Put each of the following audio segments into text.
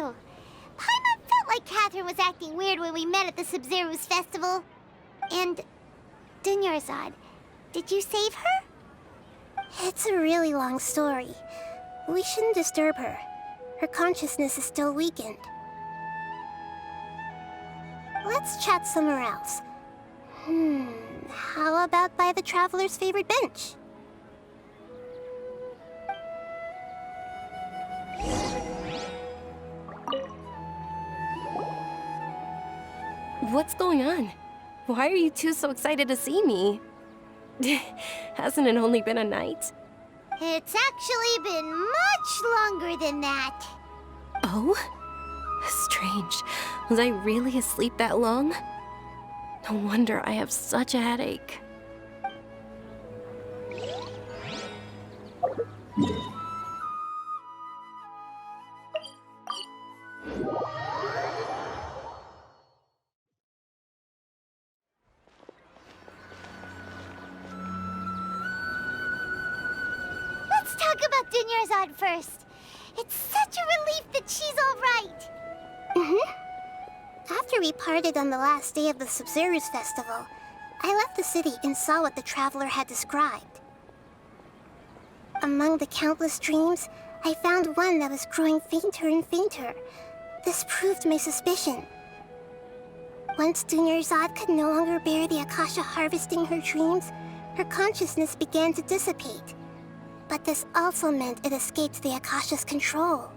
too. Paimon felt like Catherine was acting weird when we met at the Sub-Zero's festival. And... Dunyarzad, did you save her? It's a really long story. We shouldn't disturb her. Her consciousness is still weakened. Let's chat somewhere else. How about by the Traveler's favorite bench? What's going on? Why are you two so excited to see me? Hasn't it only been a night? It's actually been much longer than that. Oh? Strange. Was I really asleep that long? No wonder I have such a headache. Let's talk about Dunyarzad first. It's such a relief that she's all right. After we parted on the last day of the Sub-Zero's festival, I left the city and saw what the Traveler had described. Among the countless dreams, I found one that was growing fainter and fainter. This proved my suspicion. Once Dunyarzad could no longer bear the Akasha harvesting her dreams, her consciousness began to dissipate. But this also meant it escaped the Akasha's control.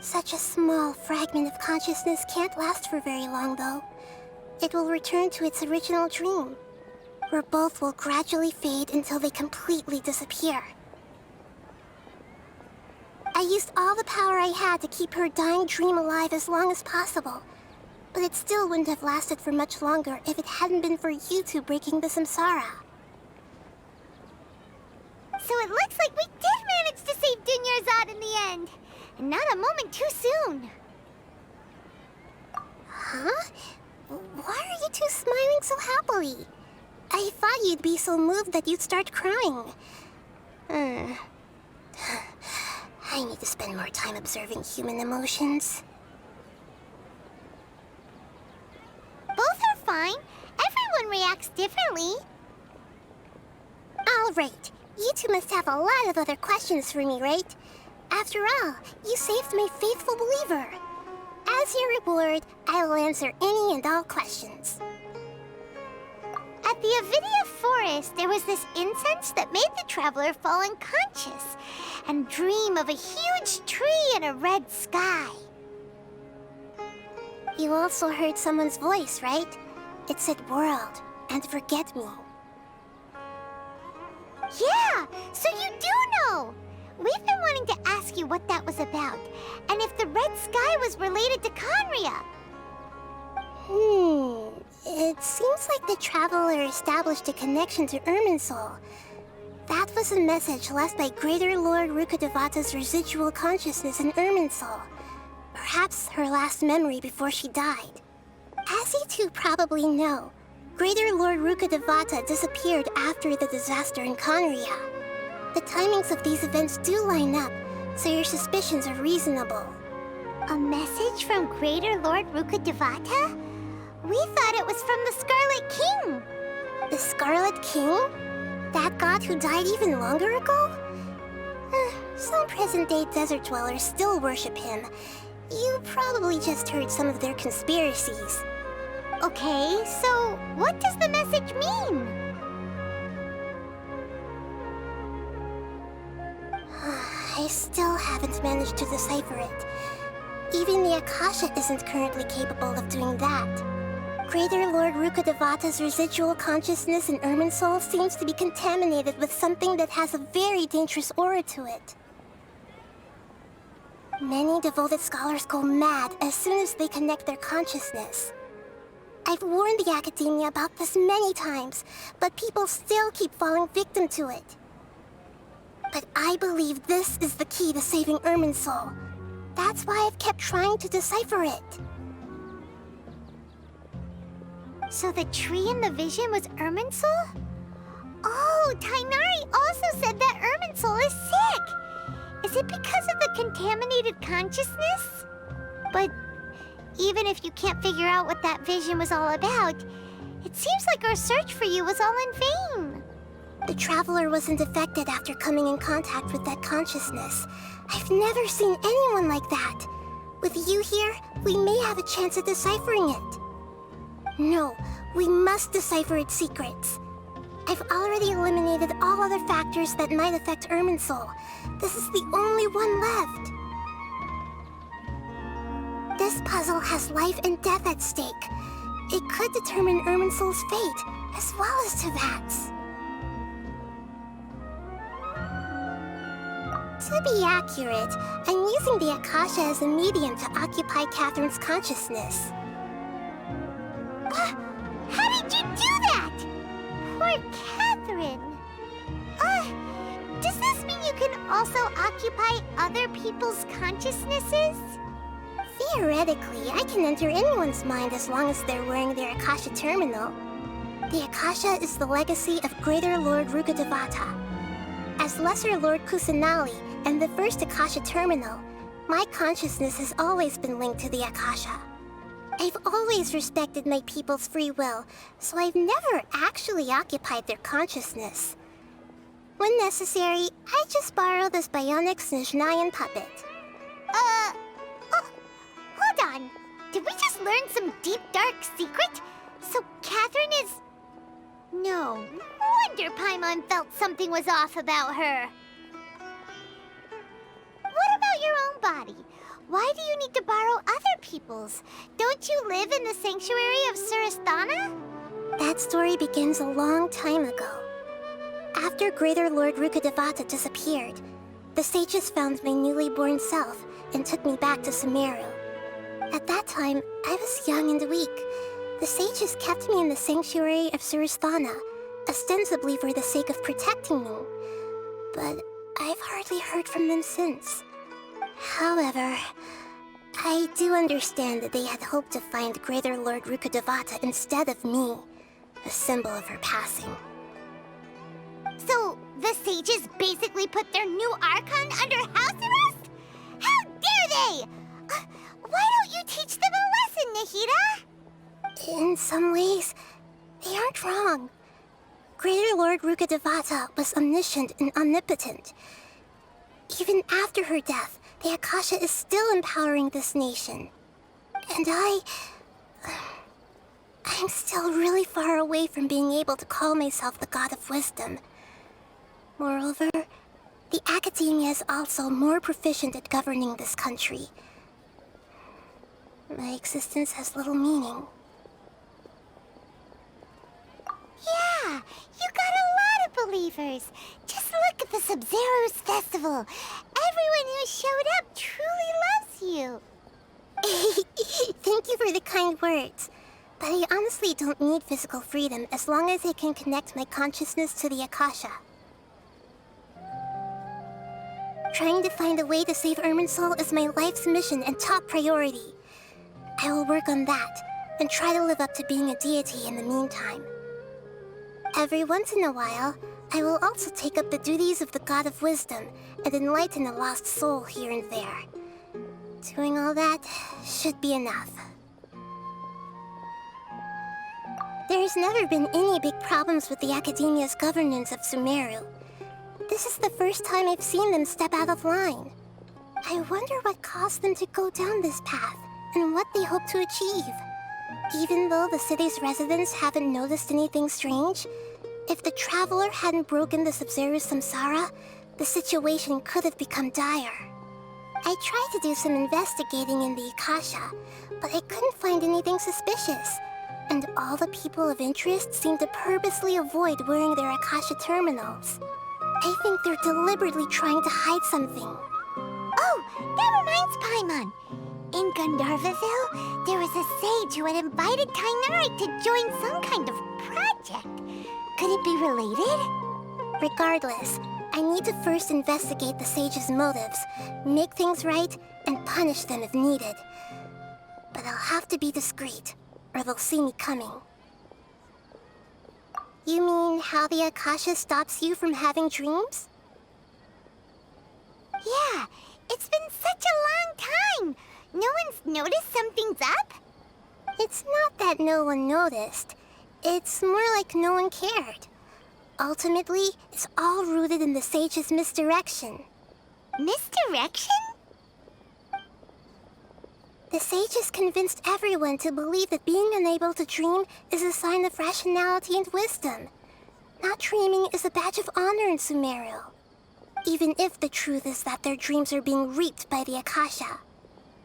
Such a small fragment of consciousness can't last for very long, though. It will return to its original dream, where both will gradually fade until they completely disappear. I used all the power I had to keep her dying dream alive as long as possible, but it still wouldn't have lasted for much longer if it hadn't been for you two breaking the samsara. So it looks like we did manage to save Dunyarzad in the end. And not a moment too soon. Huh? Why are you two smiling so happily? I thought you'd be so moved that you'd start crying. I need to spend more time observing human emotions. Both are fine. Everyone reacts differently. All right. You two must have a lot of other questions for me, right? After all, you saved my faithful believer. As your reward, I will answer any and all questions. At the Avidia Forest, there was this incense that made the Traveler fall unconscious and dream of a huge tree and a red sky. You also heard someone's voice, right? It said world and forget me. Yeah, so you do know! We've been wanting to ask you what that was about, and if the red sky was related to Khaenri'ah. It seems like the Traveler established a connection to Irminsul. That was a message left by Greater Lord Rukkhadevata's residual consciousness in Irminsul. Perhaps her last memory before she died. As you two probably know, Greater Lord Rukkhadevata disappeared after the disaster in Khaenri'ah. The timings of these events do line up, so your suspicions are reasonable. A message from Greater Lord Rukkhadevata? We thought it was from the Scarlet King. The Scarlet King? That god who died even longer ago? Some present-day desert dwellers still worship him. You probably just heard some of their conspiracies. Okay, so what does the message mean? I still haven't managed to decipher it. Even the Akasha isn't currently capable of doing that. Greater Lord Rukkhadevata's residual consciousness in Irminsul seems to be contaminated with something that has a very dangerous aura to it. Many devoted scholars go mad as soon as they connect their consciousness. I've warned the Academia about this many times, but people still keep falling victim to it. But I believe this is the key to saving Irminsul. That's why I've kept trying to decipher it. So the tree in the vision was Irminsul? Oh, Tighnari also said that Irminsul is sick! Is it because of the contaminated consciousness? But even if you can't figure out what that vision was all about, it seems like our search for you was all in vain. The traveler wasn't affected after coming in contact with that consciousness. I've never seen anyone like that. With you here, we may have a chance at deciphering it. No, we must decipher its secrets. I've already eliminated all other factors that might affect Irminsul. This is the only one left. This puzzle has life and death at stake. It could determine Irminsul's fate, as well as Tevat's. To be accurate, I'm using the Akasha as a medium to occupy Catherine's consciousness. How did you do that? Poor Catherine. Does this mean you can also occupy other people's consciousnesses? Theoretically, I can enter anyone's mind as long as they're wearing their Akasha terminal. The Akasha is the legacy of Greater Lord Rukkhadevata. As Lesser Lord Kusanali and the first Akasha terminal, my consciousness has always been linked to the Akasha. I've always respected my people's free will, so I've never actually occupied their consciousness. When necessary, I just borrow this bionic Snezhnayan puppet. Hold on. Did we just learn some deep, dark secret? So Catherine is... No wonder Paimon felt something was off about her. What about your own body? Why do you need to borrow other people's? Don't you live in the sanctuary of Surasthana? That story begins a long time ago. After Greater Lord Rukkhadevata disappeared, the sages found my newly born self and took me back to Sumeru. At that time, I was young and weak. The sages kept me in the sanctuary of Surasthana, ostensibly for the sake of protecting me. But I've hardly heard from them since. However, I do understand that they had hoped to find Greater Lord Rukkhadevata instead of me, a symbol of her passing. So, the sages basically put their new Archon under house arrest? How dare they! Why don't you teach them a lesson, Nahida? In some ways, they aren't wrong. Greater Lord Rukkhadevata was omniscient and omnipotent. Even after her death, the Akasha is still empowering this nation. And I'm still really far away from being able to call myself the God of Wisdom. Moreover, the Academia is also more proficient at governing this country. My existence has little meaning. Yeah, you got a lot of believers. Just look at the Sub-Zero's festival. Everyone who showed up truly loves you. Thank you for the kind words. But I honestly don't need physical freedom as long as I can connect my consciousness to the Akasha. Trying to find a way to save Irminsul is my life's mission and top priority. I will work on that, and try to live up to being a deity in the meantime. Every once in a while, I will also take up the duties of the God of Wisdom and enlighten a lost soul here and there. Doing all that should be enough. There's never been any big problems with the Academia's governance of Sumeru. This is the first time I've seen them step out of line. I wonder what caused them to go down this path, and what they hope to achieve. Even though the city's residents haven't noticed anything strange, if the Traveler hadn't broken the Sub-Zero samsara, the situation could have become dire. I tried to do some investigating in the Akasha, but I couldn't find anything suspicious. And all the people of interest seem to purposely avoid wearing their Akasha terminals. I think they're deliberately trying to hide something. Oh, that reminds Paimon. In Gandharvaville, there was a sage who had invited Tainari to join some kind of project. Could it be related? Regardless, I need to first investigate the sage's motives, make things right, and punish them if needed. But I'll have to be discreet, or they'll see me coming. You mean how the Akasha stops you from having dreams? Yeah, it's been such a long time. No one's noticed something's up? It's not that no one noticed. It's more like no one cared. Ultimately, it's all rooted in the sage's misdirection. Misdirection? The sages convinced everyone to believe that being unable to dream is a sign of rationality and wisdom. Not dreaming is a badge of honor in Sumeru. Even if the truth is that their dreams are being reaped by the Akasha.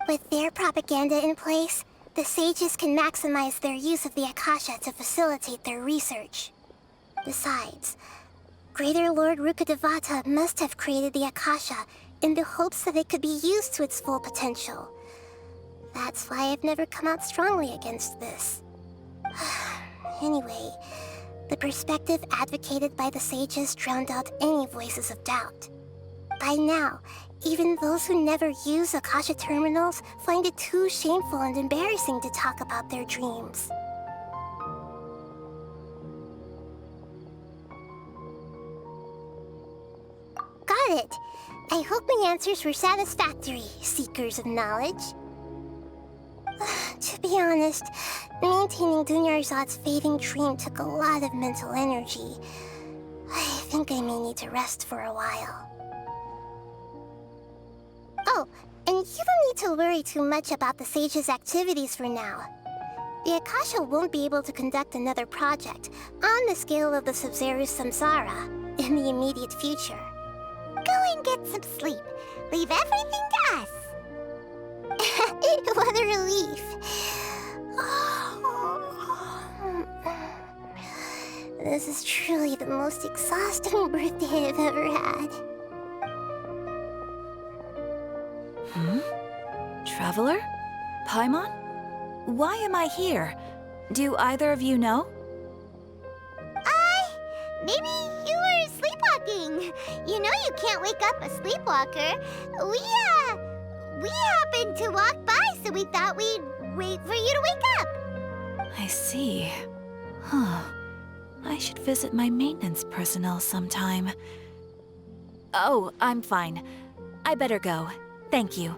With their propaganda in place, the sages can maximize their use of the Akasha to facilitate their research. Besides, Greater Lord Rukkhadevata must have created the Akasha in the hopes that it could be used to its full potential. That's why I've never come out strongly against this. Anyway, the perspective advocated by the sages drowned out any voices of doubt. By now, even those who never use Akasha terminals find it too shameful and embarrassing to talk about their dreams. Got it! I hope my answers were satisfactory, seekers of knowledge. To be honest, maintaining Dunyarzad's fading dream took a lot of mental energy. I think I may need to rest for a while. Oh, and you don't need to worry too much about the sage's activities for now. The Akasha won't be able to conduct another project on the scale of the Sub-Zero's Samsara in the immediate future. Go and get some sleep. Leave everything to us. What a relief. This is truly the most exhausting birthday I've ever had. Traveler? Paimon? Why am I here? Do either of you know? Maybe you were sleepwalking. You know you can't wake up a sleepwalker. We happened to walk by, so we thought we'd wait for you to wake up. I see. Huh. I should visit my maintenance personnel sometime. Oh, I'm fine. I better go. Thank you.